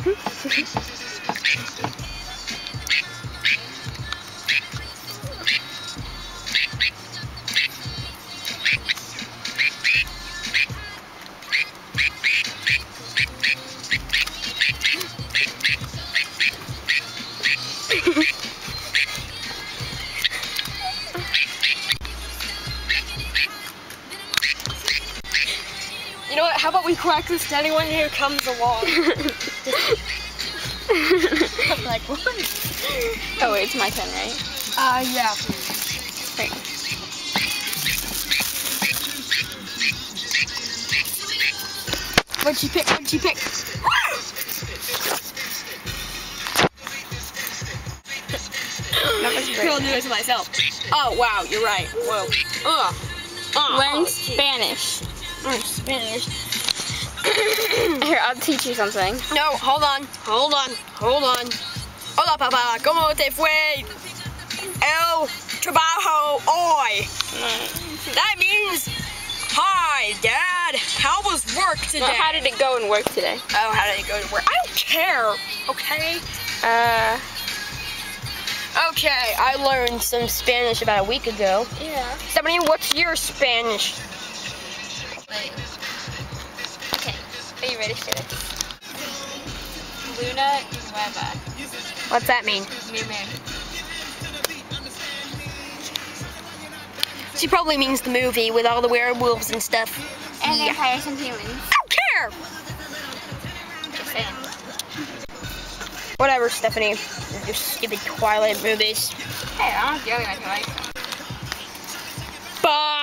You know what? How about we practice to anyone who comes along? I'm like, what? Oh, wait, it's my turn, right? Yeah. Wait. What'd you pick? What'd you pick? That was great. I'll do it to myself. Oh, wow, you're right. Whoa. Learn Spanish. Learn Spanish. Here, I'll teach you something. No, hold on. Hola, papá. ¿Cómo te fue el trabajo hoy? That means, hi, Dad. How was work today? Well, how did it go in work today? Oh, how did it go to work? I don't care, okay? Okay, I learned some Spanish about a week ago. Yeah. Stephanie, what's your Spanish? Okay. Are you ready, Stuart? Luna Nueva. What's that mean? She probably means the movie with all the werewolves and stuff. And Yeah. vampires and humans. I don't care! Just saying. Whatever, Stephanie. Your stupid Twilight movies. Hey, I don't know if the other ones are like. Bye!